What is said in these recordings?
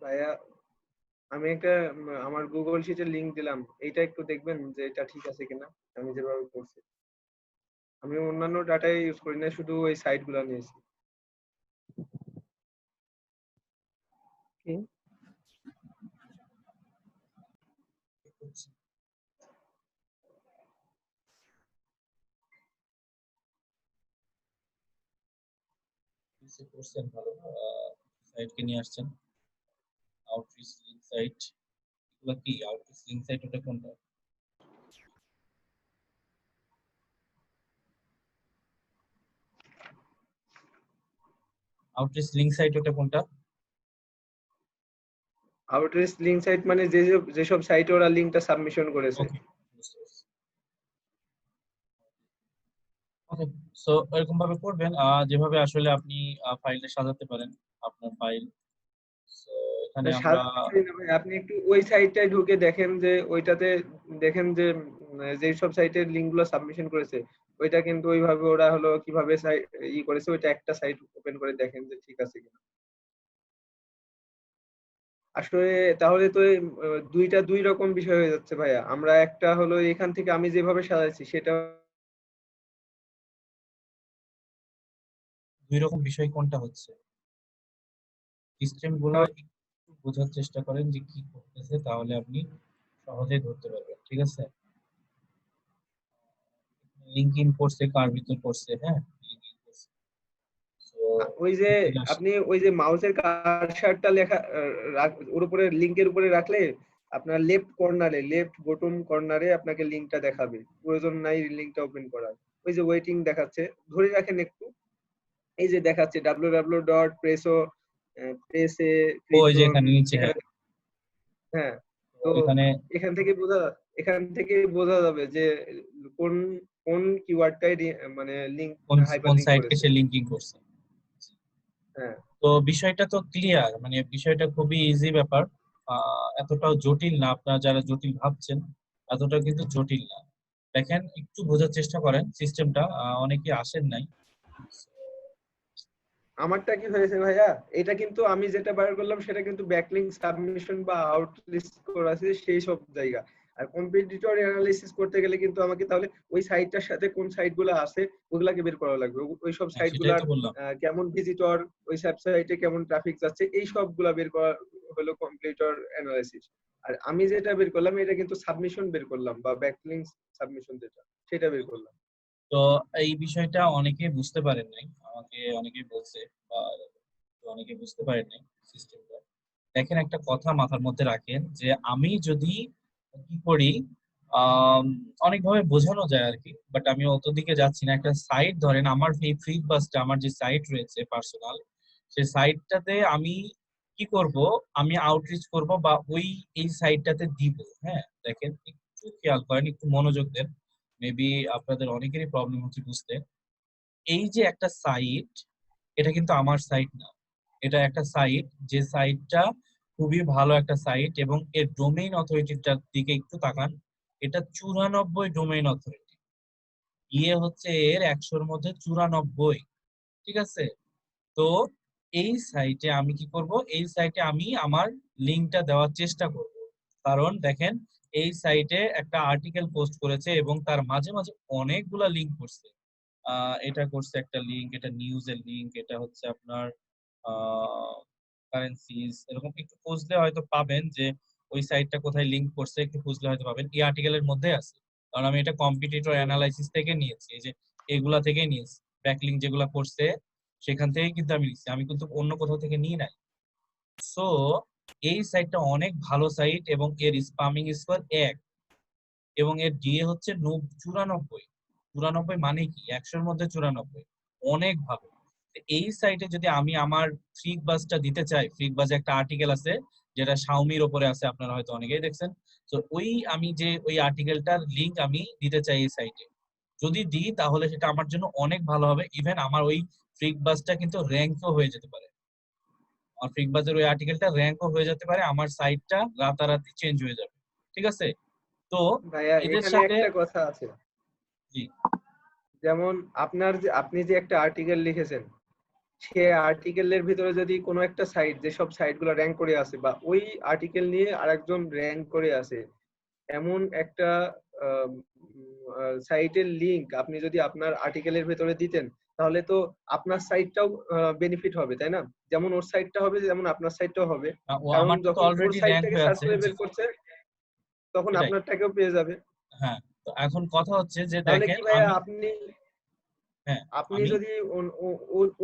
ভাইয়া আমি একটা আমার গুগল শিটের লিংক দিলাম, এইটা একটু দেখবেন যে এটা ঠিক আছে কিনা। আমি যেভাবে করছি, আমি অন্যান্য ডাটাই ইউজ করি না, শুধু ওই সাইট গুলা নিয়েছি। কি করছেন ভালো, সাইটকে নিয়ে আসছেন। আউটরিচ লিঙ্ক সাইট, এগুলো কি আউটরিচ লিঙ্ক সাইট? ওটা কোনটা? আউটরিচ লিঙ্ক সাইট ওটা কোনটা? আউটরিচ লিংক সাইট মানে যেসব সাইটে ওরা লিংকটা সাবমিশন করেছে। ওকে, বুঝতে পারছি। ওকে, সো এরকম ভাবে করবেন যেভাবে আসলে আপনি ফাইলটা সাজাতে পারেন, আপনার ফাইল। সো এখানে না, আমরা সাজাতে না ভাই, আপনি একটু ওই সাইটটায় ঢুকে দেখেন যে ওইটাতে দেখেন যে যেই সব সাইটের লিংক গুলো সাবমিশন করেছে, ওইটা কিন্তু ওইভাবে ওরা হলো কিভাবে করেছে, ওইটা একটা সাইট ওপেন করে দেখেন যে ঠিক আছে কিনা। আসলে তাহলে তো দুইটা দুই রকম বিষয় হয়ে যাচ্ছে ভাইয়া। আমরা একটা হলো এখান থেকে আমি যেভাবে সাজাইছি সেটা। দুই রকম বিষয় কোনটা হচ্ছে? সিস্টেম গুলা একটু বোঝার চেষ্টা করেন যে কি করতেছে, তাহলে আপনি সহজেই ধরতে পারবেন। ঠিক আছে, লিঙ্ক ইন করছে কার ভিতর করছে, হ্যাঁ, লিঙ্ক ইন করছে। সো ওই যে ফিরে আসি। আপনি ওই যে মাউসের কার্সারটা লেখা ওর উপরে লিংকের উপরে রাখলে আপনার লেফট বটম কর্নারে আপনাকে লিংকটা দেখাবে। প্রয়োজন নাই লিংকটা ওপেন করার। ওই যে ওয়েটিং দেখাচ্ছে, ধরে রাখেন একটু। এই যে দেখাচ্ছে www.presso ওই যে clickon এখানে নিচে, এখানে। হ্যাঁ। হ্যাঁ, তো তো এখানে এখান থেকে বোঝা এখান থেকে বোঝা যাবে যে কোন কোন কিওয়ার্ডটাই মানে লিংক কোন হাইপার কোন লিংক সাইটকে করেছে। সে লিঙ্কিং করছে। হ্যাঁ, তো বিষয়টা তো ক্লিয়ার, মানে বিষয়টা খুবই ইজি ব্যাপার। এতটাও জটিল না, আপনারা যারা জটিল ভাবছেন এতটা কিন্তু জটিল না। দেখেন, একটু বোঝার চেষ্টা করেন সিস্টেমটা, অনেকে আসেন নাই। আমারটা কি হয়েছে ভাইয়া, এটা কিন্তু আমি যেটা বার করলাম সেটা কিন্তু ব্যাকলিংক সাবমিশন বা আউটলিস্ট করা আছে সেই সব জায়গা। আর কম্পিটিটর অ্যানালাইসিস করতে গেলে কিন্তু আমাকে তাহলে ওই সাইটটার সাথে কোন সাইট গুলো আছে ওগুলাকে বের করা লাগবে। ওই সব হ্যাঁ, সাইট সেটাই গুলার তো বললাম। কেমন ভিজিটর, ওই সাইটে কেমন ট্রাফিক যাচ্ছে, এই সবগুলা বের করা হলো কম্পিটিটর অ্যানালাইসিস। আর আমি যেটা বের করলাম এটা কিন্তু সাবমিশন বের করলাম, বা ব্যাকলিংক সাবমিশন যেটা সেটা বের করলাম। তো এই বিষয়টা অনেকে বুঝতে পারেন নাই, আমাকে অনেকে বলছে, বা তো অনেকে বুঝতে পারেন নাই সিস্টেমটা। দেখেন, একটা কথা মাথার মধ্যে রাখেন যে আমি যদি কি করি, আম, অনেকভাবে বোঝানো যায় আর কি, বাট আমি অত দিকে যাচ্ছি না। একটা সাইট ধরেন, আমার এই ফ্রি বাসটা, আমার যে সাইট রয়েছে পার্সোনাল, সেই সাইটটাতে আমি কি করব, আমি আউটরিচ করব বা ওই এই সাইটটাতে দিব। হ্যাঁ, দেখেন, একটু খেয়াল করেন, একটু মনোযোগ দেন। মেবি আপনাদের অনেকেরই প্রবলেম হচ্ছে বুঝতে। এই যে একটা সাইট, এটা কিন্তু আমার সাইট না, এটা একটা সাইট, যে সাইটটা খুবই ভালো একটা সাইট, এবং এর ডোমেইন অথরিটিটার দিকে একটু তাকান। এটা 94 ডোমেইন অথরিটি, ইয়ে হচ্ছে এর 100-র মধ্যে 94। ঠিক আছে, তো এই সাইটে আমি কি করব, এই সাইটে আমি আমার লিঙ্কটা দেওয়ার চেষ্টা করব। কারণ দেখেন, এই সাইটে একটা আর্টিকেল পোস্ট করেছে এবং তার মাঝে মাঝে অনেকগুলা লিঙ্ক করছে। এটা করছে একটা লিঙ্ক, এটা নিউজের লিঙ্ক, এটা হচ্ছে আপনার কারেন্সিজ, এরকম একটু খুঁজলে হয়তো পাবেন যে ওই সাইটটা কোথায় লিঙ্ক করছে, একটু খুঁজলে হয়তো পাবেন, এই আর্টিকেলের মধ্যে আছে। কারণ আমি এটা কম্পিটিটর অ্যানালাইসিস থেকে নিয়েছি, এই যে এগুলা থেকে নিয়েছি, ব্যাকলিঙ্ক যেগুলা করছে সেখান থেকে কিন্তু আমি নিচ্ছি, আমি কিন্তু অন্য কোথাও থেকে নিই নাই। সো এই সাইটটা অনেক ভালো সাইট, এবং এর স্পামিং স্কোর 1, এবং এর ডিএ হচ্ছে 94। 94 মানে কি, 100-র মধ্যে 94, অনেক ভালো। তো এই সাইটে যদি আমি আমার ফ্রিক বাসটা দিতে চাই, ফ্রিক বাজে একটা আর্টিকেল আছে যেটা শাওমির ওপরে আছে, আপনারা হয়তো অনেকেই দেখছেন। তো ওই আমি যে ওই আর্টিকেলটার লিংক আমি দিতে চাই এই সাইটে, যদি দিই তাহলে সেটা আমার জন্য অনেক ভালো হবে। ইভেন আমার ওই ফ্রিক বাসটা কিন্তু র্যাঙ্কও হয়ে যেতে পারে, আমার ফ্রিক বাজের ওই আর্টিকেলটা র্যাঙ্কও হয়ে যেতে পারে, আমার সাইটটা রাতারাতি চেঞ্জ হয়ে যাবে। ঠিক আছে, তো ভাইয়া এদের এখানে সাথে, একটা কথা আছে। জি, যেমন আপনি যে একটা আর্টিকেল লিখেছেন সে আর্টিকেলের ভিতরে যদি কোনো একটা সাইট, যেসব সাইটগুলো র‍্যাংক করে আছে বা ওই আর্টিকেল নিয়ে আরেকজন র‍্যাংক করে আছে, এমন একটা সাইটের লিংক আপনি যদি আপনার আর্টিকেলের ভেতরে দিতেন, তাহলে তো আপনার সাইটটাও বেনিফিট হবে, তাই না? যেমন ওর সাইটটা হবে, যেমন আপনার সাইটটাও হবে। ও কারণ আমারটা তো যখন ওর অলরেডি র‍্যাংক সাইটটাকে হয়ে সার্চ আছে। করে বের করছে, তখন সেটাই। আপনারটাকেও পেয়ে যাবে। হ্যাঁ, তো এখন কথা হচ্ছে যে তাহলে দেখেন কি ভাইয়া আমি আপনি হ্যাঁ, আপনি আমি যদি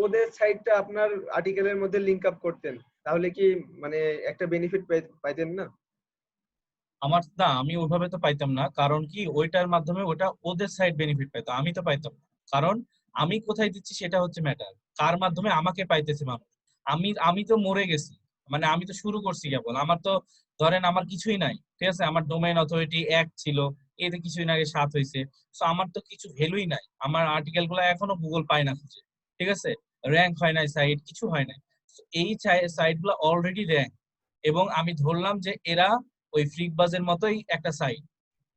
ওদের সাইটটা আপনার আর্টিকেলের মধ্যে লিংক আপ করতেন, তাহলে কি মানে একটা বেনিফিট পাইতেন না? আমি ওইভাবে তো পাইতাম না, কারণ কি ওইটার মাধ্যমে ওটা ওদের সাইড বেনিফিট পাইতো, আমি তো পাইতাম না। কারণ আমি কোথায় দিচ্ছি সেটা হচ্ছে ম্যাটার, কার মাধ্যমে আমাকে পাইতেছে মানুষ। আমি আমি তো মরে গেছি, মানে আমি তো শুরু করছি কেবল। আমার তো ধরেন আমার কিছুই নাই, ঠিক আছে, আমার ডোমেইন অথরিটি 1 ছিল, এতে কিছুদিন আগে 7 হয়েছে। তো আমার তো কিছু ভ্যালুই নাই, আমার আর্টিকেল গুলো এখনো গুগল পায় না খুঁজে, ঠিক আছে, র্যাঙ্ক হয় নাই, সাইট কিছু হয় নাই। So, এই সাইট গুলো অলরেডি র্যাঙ্ক, এবং আমি ধরলাম যে এরা ওই ফ্লিকবাজের মতোই একটা সাইট,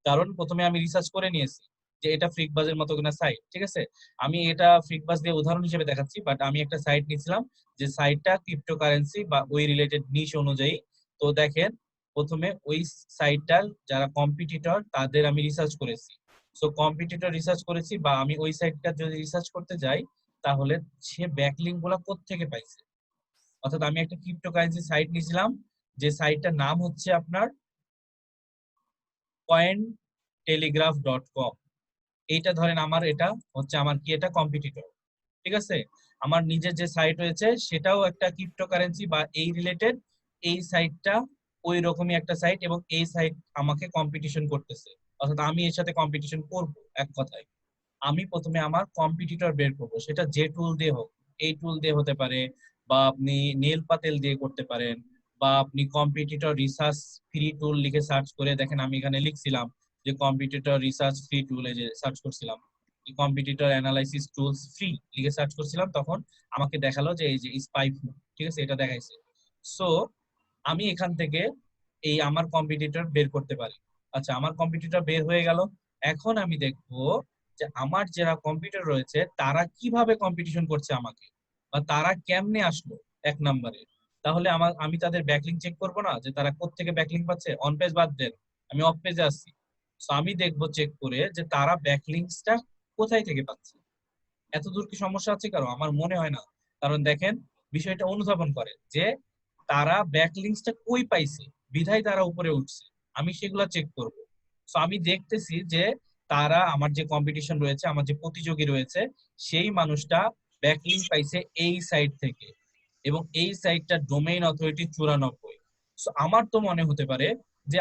কারণ প্রথমে আমি রিসার্চ করে নিয়েছি যে এটা ফ্লিকবাজের মতো কিনা সাইট, ঠিক আছে। আমি এটা ফ্লিকবাজ দিয়ে উদাহরণ হিসেবে দেখাচ্ছি, বাট আমি একটা সাইট নিয়েছিলাম যে সাইটটা ক্রিপ্টোকারেন্সি বা ওই রিলেটেড নিশ অনুযায়ী। তো দেখেন, প্রথমে ওই সাইটটার যারা কম্পিটিটর তাদের আমি রিসার্চ করেছি। সো কম্পিটিটর রিসার্চ করেছি, বা আমি ওই সাইটটা যদি রিসার্চ করতে যাই, তাহলে সে ব্যাকলিংক গুলা কোত্থেকে পাইছে। অর্থাৎ আমি একটা ক্রিপ্টোকারেন্সি সাইট নিয়েছিলাম, যে সাইটটার নাম হচ্ছে আপনার cointelegraph.com। এইটা ধরেন আমার, এটা হচ্ছে আমার কি, এটা কম্পিটিটর, ঠিক আছে। আমার নিজের যে সাইট রয়েছে সেটাও একটা ক্রিপ্টোকারেন্সি বা এই রিলেটেড, এই সাইটটা ওই রকমই একটা সাইট, এবং এই সাইট আমাকে কম্পিটিশন করতেছে, অর্থাৎ আমি এর সাথে কম্পিটিশন করব। এক কথায় আমি প্রথমে আমার কম্পিটিটর বের করবো, সেটা যে টুল দিয়ে হোক। এই টুল দিয়ে হতে পারে, বা আপনি নেল পাতেল দিয়ে করতে পারেন, বা আপনি কম্পিটিটর রিসার্চ ফ্রি টুল লিখে সার্চ করে দেখেন। আমি এখানে লিখছিলাম যে কম্পিটিটর রিসার্চ ফ্রি টুল, এই যে সার্চ করছিলাম কম্পিটিটর অ্যানালাইসিস টুলস ফ্রি লিখে সার্চ করছিলাম, তখন আমাকে দেখালো যে এই যে স্পাইফু, ঠিক আছে, এটা দেখাইছে। সো আমি এখান থেকে এই আমার কম্পিটিটর বের করতে পারি। আচ্ছা, আমার কম্পিটিটর বের হয়ে গেল। এখন আমি দেখবো যে আমার যারা কম্পিউটার রয়েছে তারা কিভাবে কম্পিটিশন করছে আমাকে, বা তারা কেমনে আসলো 1 নম্বরে। তাহলে আমি তাদের ব্যাকলিংক চেক করব না, যে তারা কোত্থেকে ব্যাকলিংক পাচ্ছে। অন পেজ বাদ দেন, আমি অফ পেজে আসছি। তো আমি দেখবো চেক করে যে তারা ব্যাকলিংকসটা কোথায় থেকে পাচ্ছে। এত দূর কি সমস্যা আছে কারো? আমার মনে হয় না। কারণ দেখেন, বিষয়টা অনুধাবন করে যে তারা ব্যাকলিংকসটা কই পাইছে, বিধায় তারা উপরে উঠছে। আমি সেগুলা চেক করব। সো আমি দেখতেছি যে তারা, আমার যে কম্পিটিশন রয়েছে, আমার যে প্রতিযোগী রয়েছে, সেই মানুষটা ব্যাকলিংক পাইছে এই সাইট থেকে, এবং এই সাইটটার ডোমেইন অথরিটি 94। সো আমার তো মনে হতে পারে যে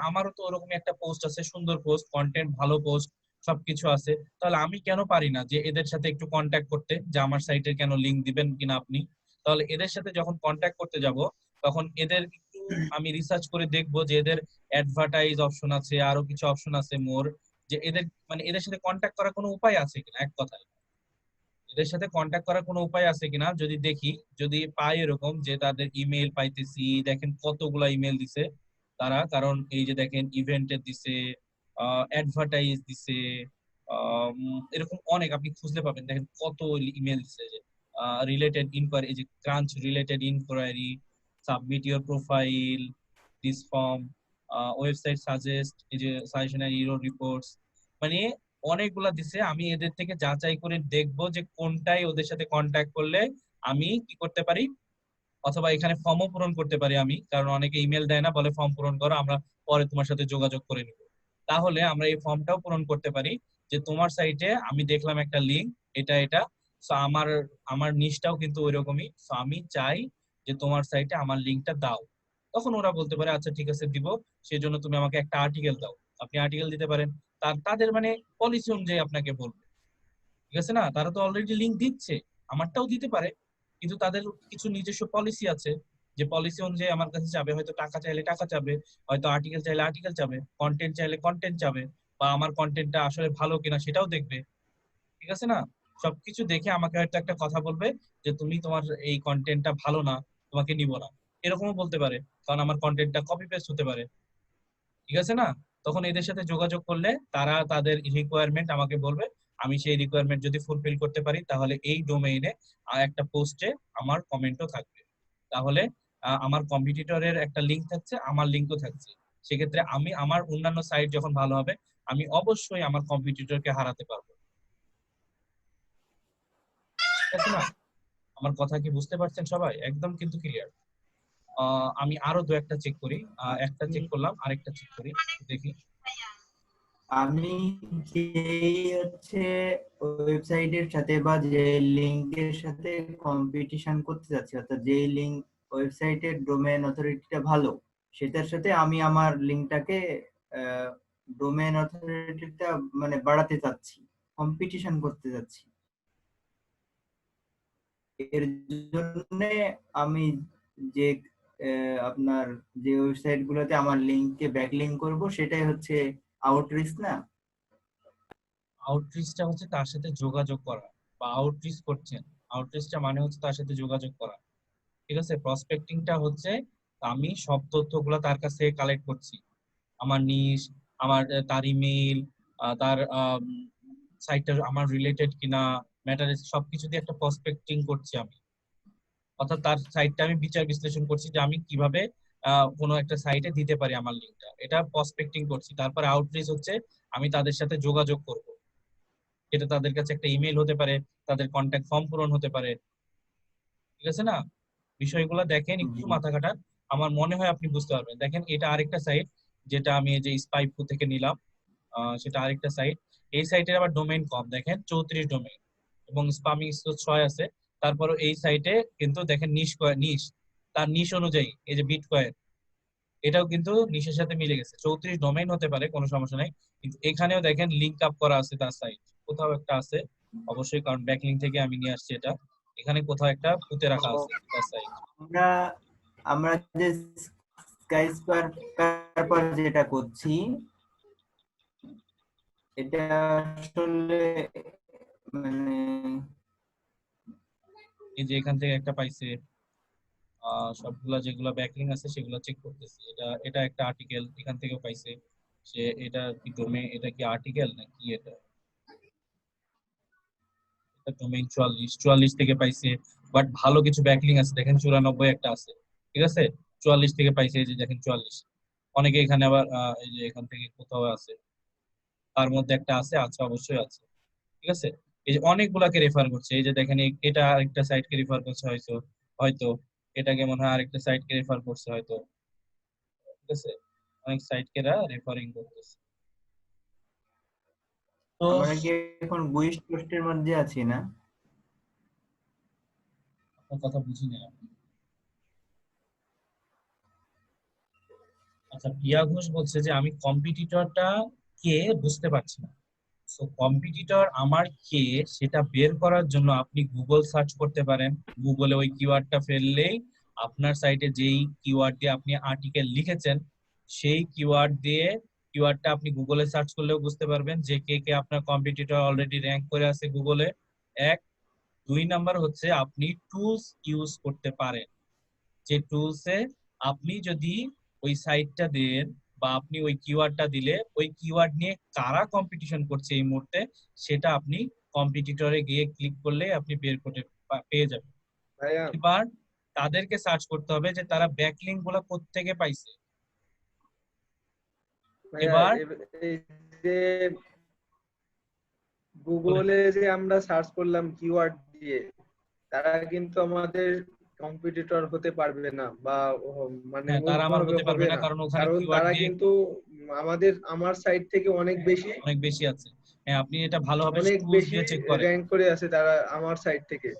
আমারও তো ওরকম একটা পোস্ট আছে, সুন্দর পোস্ট, কন্টেন্ট ভালো পোস্ট, সবকিছু আছে। তাহলে আমি কেন পারি না যে এদের সাথে একটু কন্ট্যাক্ট করতে, যে আমার সাইটের কেন লিংক দিবেন কিনা আপনি। তাহলে এদের সাথে যখন কন্ট্যাক্ট করতে যাব, তখন এদের একটু আমি রিসার্চ করে দেখবো যে এদের অ্যাডভার্টাইজ অপশন আছে, আরো কিছু অপশন আছে মোর, যে এদের মানে এদের সাথে কন্ট্যাক্ট করার কোনো উপায় আছে কিনা। এক কথায় এদের সাথে কন্ট্যাক্ট করার কোনো উপায় আছে কিনা যদি দেখি, যদি পাই এরকম যে তাদের ইমেল পাইতেছি, দেখেন কতগুলা ইমেল দিছে তারা। কারণ এই যে দেখেন ইভেন্টের দিছে, অ্যাডভার্টাইজ দিছে, এরকম অনেক আপনি খুঁজলে পাবেন। দেখেন কত ইমেল দিছে, যে রিলেটেড ইনকোয়ারি, এই যে crunch related inquiry, submit your profile, this form, website suggest, এই যে সাজেশন এন্ড ইরর রিপোর্টস, মানে অনেকগুলা দিছে। আমি এদের থেকে যাচাই করে দেখবো যে কোনটাই ওদের সাথে কন্ট্যাক্ট করলে আমি কি করতে পারি, অথবা এখানে ফর্মও পূরণ করতে পারি আমি, কারণ অনেকে ইমেল দেয় না, বলে ফর্ম পূরণ করো, আমরা পরে তোমার সাথে যোগাযোগ করে নিব। তাহলে আমরা এই ফর্মটাও পূরণ করতে পারি, যে তোমার সাইটে আমি দেখলাম একটা লিংক, এটা এটা। সো আমার আমার নিশটাও কিন্তু ওইরকমই। সো আমি চাই যে তোমার সাইটে আমার লিংকটা দাও। তখন ওরা বলতে পারে আচ্ছা ঠিক আছে দিব, সেই জন্য তুমি আমাকে একটা আর্টিকেল দাও। আপনি আর্টিকেল দিতে পারেন, তাদের মানে পলিসি অনুযায়ী আপনাকে বলবে, ঠিক আছে না। তারা তো অলরেডি লিংক দিচ্ছে, আমারটাও দিতে পারে, কিন্তু তাদের কিছু নিজস্ব পলিসি আছে, যে পলিসি অনুযায়ী আমার কাছে চাবে। হয়তো টাকা চাইলে টাকা চাবে, হয়তো আর্টিকেল চাইলে আর্টিকেল চাবে, কন্টেন্ট চাইলে কন্টেন্ট চাবে, বা আমার কন্টেন্টটা আসলে ভালো কিনা সেটাও দেখবে, ঠিক আছে না। সবকিছু দেখে আমাকে হয়তো একটা কথা বলবে যে তুমি, তোমার এই কন্টেন্টটা ভালো না, তোমাকে নিব না, এরকমও বলতে পারে। কারণ আমার কন্টেন্টটা কপি পেস্ট হতে পারে, ঠিক আছে না। তখন এদের সাথে যোগাযোগ করলে তারা তাদের রিকোয়ারমেন্ট আমাকে বলবে, আমি সেই রিকোয়ারমেন্ট যদি ফুলফিল করতে পারি তাহলে এই ডোমেইনে একটা পোস্টে আমার কমেন্টও থাকবে। তাহলে আমার কম্পিটিটরের একটা লিংক থাকছে, আমার লিংকও থাকছে। সেক্ষেত্রে আমি আমার অন্যান্য সাইট যখন ভালো হবে আমি অবশ্যই আমার কম্পিটিটরকে হারাতে পারবো। ঠিক আছে না? আমার কথা কি বুঝতে পারছেন সবাই? একদম কিন্তু ক্লিয়ার। আমি আরো দু একটা চেক করি। একটা চেক করলাম, আরেকটা চেক করি, দেখি। আমি যে হচ্ছে ওয়েবসাইটের সাথে বা যে লিংকের সাথে কম্পিটিশন করতে যাচ্ছি, অর্থাৎ যে লিংক ওয়েবসাইটের ডোমেইন অথরিটিটা ভালো, সেটার সাথে আমি আমার লিংকটাকে ডোমেইন অথরিটিটা মানে বাড়াতে চাচ্ছি, কম্পিটিশন করতে যাচ্ছি। এর জন্য আমি যে আপনার যে ওয়েবসাইট গুলোতে আমার লিংককে ব্যাকলিংক করব, সেটাই হচ্ছে আউটরিচ না? আউটরিচটা হচ্ছে তার সাথে যোগাযোগ করা, বা আউটরিচ করছেন, আউটরিচটা মানে হচ্ছে তার সাথে যোগাযোগ করা। ঠিক আছে? প্রসপেক্টিংটা হচ্ছে আমি সব তথ্যগুলো তার কাছ থেকে কালেক্ট করছি, আমার নিশ, আমার তার ইমেইল, তার সাইটটা আমার রিলেটেড কিনা, ম্যাটার, সবকিছু দিয়ে একটা প্রসপেক্টিং করছি আমি। অর্থাৎ তার সাইটটা আমি বিচার বিশ্লেষণ করছি যে আমি কিভাবে কোনো একটা সাইটে দিতে পারি আমার লিঙ্কটা, এটা প্রসপেক্টিং করছি। তারপরে আউটরিচ হচ্ছে আমি তাদের সাথে যোগাযোগ করব, এটা তাদের কাছে একটা ইমেল হতে পারে, তাদের কন্ট্যাক্ট ফর্ম পূরণ হতে পারে। ঠিক আছে না? বিষয়গুলো দেখেন, একটু মাথা খাটান, আমার মনে হয় আপনি বুঝতে পারবেন। দেখেন এটা আরেকটা সাইট যেটা আমি এই যে স্পাইপু থেকে নিলাম, সেটা আরেকটা সাইট। এই সাইটের আবার ডোমেইন কম, দেখেন 34 ডোমেইন এবং স্পামিং 6 আছে। তারপরে এই সাইটে কিন্তু দেখেন নিশ তার নিশ অনুযায়ী এই যে বিটকয়েন, এটাও কিন্তু নিশের সাথে মিলে গেছে। 34 ডোমেইন হতে পারে, কোনো সমস্যা নাই, কিন্তু এখানেও দেখেন লিংক আপ করা আছে তার সাইট, কোথাও একটা আছে অবশ্যই, কারণ ব্যাকলিংক থেকে আমি নিয়ে আসছি এটা। এখানে কোথাও একটা পুঁতে রাখা আছে তার সাইট। আমরা আমরা যে স্কাইস্ক্রাপার যেটা করছি, এটা আসলে মানে এই যে এখান থেকে একটা পাইছে, সবগুলা যেগুলা ব্যাকলিংক আছে সেগুলো চেক করতেছি। এটা এটা একটা আর্টিকেল এখান থেকে পাইছে সে, এটা কি ডোমেইন, এটা কি আর্টিকেল নাকি এটা ডোমেইন 44 থেকে পাইছে। বাট ভালো কিছু ব্যাকলিং আছে, দেখেন 94 একটা আছে। ঠিক আছে? 44 থেকে পাইছে, এই যে দেখেন 44। অনেকে এখানে আবার এই যে এখান থেকে কোথাও আছে, তার মধ্যে একটা আছে, আচ্ছা অবশ্যই আছে। ঠিক আছে? এই যে অনেকগুলাকে রেফার করছে, এই যে দেখেন এটা আরেকটা সাইটকে রেফার করছে হয়তো, হয়তো এটাকে মনে হয় আরেকটা সাইটকে রেফার করছে হয়তো। ঠিক আছে? অনেক সাইটকে রেফারিং করতেছে। তো আমরা কি এখন বুইস্ট পোস্টের মধ্যে আছি না? আপনার কথা বুঝি না। আচ্ছা, প্রিয়া ঘোষ বলছে যে আমি কম্পিটিটরটা কে বুঝতে পারছি না। সো কম্পিটিটর আমার কে সেটা বের করার জন্য আপনি গুগল সার্চ করতে পারেন। গুগলে ওই কিওয়ার্ডটা ফেললেই আপনার সাইটে যেই কিওয়ার্ড দিয়ে আপনি আর্টিকেল লিখেছেন সেই কিওয়ার্ডটা আপনি গুগলে সার্চ করলেও বুঝতে পারবেন যে কে কে আপনার কম্পিটিটর অলরেডি র‍্যাঙ্ক করে আছে গুগলে। এক, দুই নাম্বার হচ্ছে আপনি টুলস ইউজ করতে পারেন, যে টুলসে আপনি যদি ওই সাইটটা দেন বা আপনি ওই কিওয়ার্ডটা দিলে ওই কিওয়ার্ড নিয়ে কারা কম্পিটিশন করছে এই মুহূর্তে সেটা আপনি কম্পিটিটরে গিয়ে ক্লিক করলে আপনি বের করতে পেয়ে যাবেন। ভাইয়া এবার তাদেরকে সার্চ করতে হবে যে তারা ব্যাকলিংক গুলো কোত্থেকে পাইছে। ভাইয়া এবার এই যে বলেন। গুগলে যে আমরা সার্চ করলাম কিওয়ার্ড দিয়ে, তারা কিন্তু আমাদের কম্পিটিটর হতে পারবে না বা মানে হ্যাঁ, তারা আমার ওইভাবে হতে পারবে হবে না, না, কারণ ওখানে কারণ কিওয়ার্ড তারা দিয়ে কিন্তু আমার সাইট থেকে অনেক বেশি অনেক বেশি আছে। হ্যাঁ, আপনি এটা ভালোভাবে অনেক টুলস বেশি দিয়ে চেক করেন। র্যাঙ্ক করে আছে তারা আমার সাইট থেকে।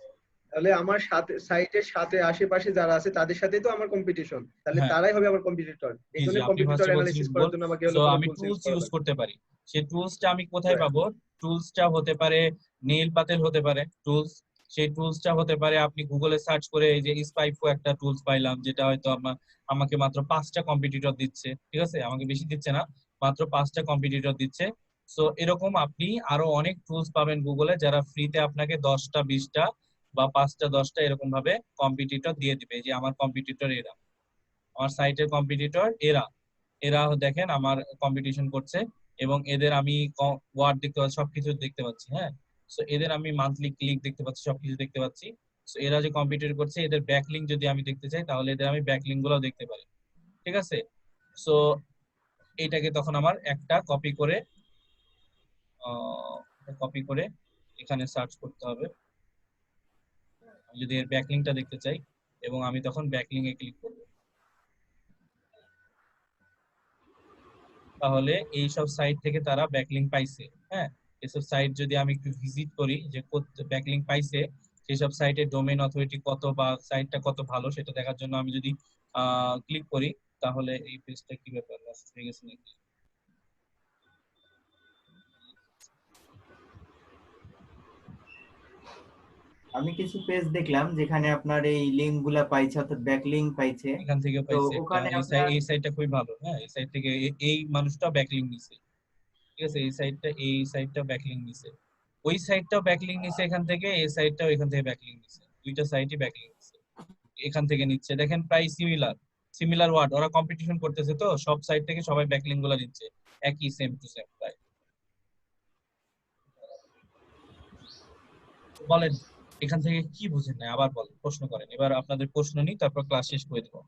তাহলে আমার সাথে সাইটের সাথে আশেপাশে যারা আছে তাদের সাথেই তো আমার কম্পিটিশন, তাহলে হ্যাঁ, তারাই হবে আমার কম্পিটিটর। এই জি জি, জন্য আপনি কম্পিটিটর ফার্স্টে বলছেন অ্যানালাইসিস গুগল। করার জন্য আমাকে সো হলো কোনো আমি টুলস ইউজ টুলস করা ইউজ লাগবে। করতে পারি। সেই টুলসটা আমি কোথায় Right. পাবো? টুলসটা হতে পারে নেইল পাতেল হতে পারে টুলস। সেই টুলসটা হতে পারে আপনি গুগলে সার্চ করে এই যে স্পাইফো একটা টুলস পাইলাম, যেটা হয়তো আমাকে মাত্র 5টা কম্পিটিটর দিচ্ছে। ঠিক আছে? আমাকে বেশি দিচ্ছে না, মাত্র 5টা কম্পিটিটর দিচ্ছে। সো এরকম আপনি আরো অনেক টুলস পাবেন গুগলে যারা ফ্রিতে আপনাকে 10টা 20টা বা 5টা 10টা এরকম ভাবে কম্পিটিটর দিয়ে দিবে, যে আমার কম্পিটিটর এরা, আমার সাইটের কম্পিটিটর এরা এরা দেখেন আমার কম্পিটিশন করছে। এবং এদের আমি ওয়ার্ড দেখতে পাচ্ছি, সবকিছু দেখতে পাচ্ছি। হ্যাঁ, সো এদের আমি মান্থলি ক্লিক দেখতে পাচ্ছি, সবকিছু দেখতে পাচ্ছি। সো এরা যে কম্পিটিটর করছে এদের ব্যাকলিংক যদি আমি দেখতে চাই তাহলে এদের আমি ব্যাকলিংক গুলো দেখতে পারি। ঠিক আছে, সো এইটাকে তখন আমার একটা কপি করে এখানে সার্চ করতে হবে। আমি যদি এর ব্যাকলিংকটা দেখতে চাই এবং আমি তখন ব্যাকলিংকে ক্লিক করব, তাহলে এই সব সাইট থেকে তারা ব্যাকলিংক পাইছে। হ্যাঁ, এসব সাইট যদি আমি একটু ভিজিট করি যে ব্যাকলিংক পাইছে, সেসব সাইটের ডোমেইন অথরিটি কত বা সাইটটা কত ভালো সেটা দেখার জন্য আমি যদি ক্লিক করি, তাহলে এই পেজটা কি ব্যাপার লস হয়ে গেছে নাকি? আমি কিছু পেজ দেখলাম যেখানে আপনার এই লিংক গুলা পাইছে, অর্থাৎ ব্যাক লিংক পাইছে। এখান থেকে তো পাইছে একটা, ওখানে আপনার এই সাইটটা খুবই ভালো। হ্যাঁ, এই সাইট থেকে এই মানুষটা ব্যাকলিংক নিছে। ঠিক আছে, এই সাইটটা ব্যাকলিংক নিছে, ওই সাইটটাও ব্যাকলিংক নিছে এখান থেকে, এই সাইটটাও এখান থেকে ব্যাকলিংক নিছে, দুইটা সাইটই ব্যাকলিংক নিছে এখান থেকে নিচ্ছে। দেখেন প্রায় সিমিলার ওয়ার্ড, ওরা কম্পিটিশন করতেছে, তো সব সাইট থেকে সবাই ব্যাকলিংক গুলো নিচ্ছে, একই সেম টু সেম প্রায়। বলেন এখান থেকে কি বুঝেন না, আবার বলেন, প্রশ্ন করেন, এবার আপনাদের প্রশ্ন নিই, তারপর ক্লাস শেষ করে দেবো।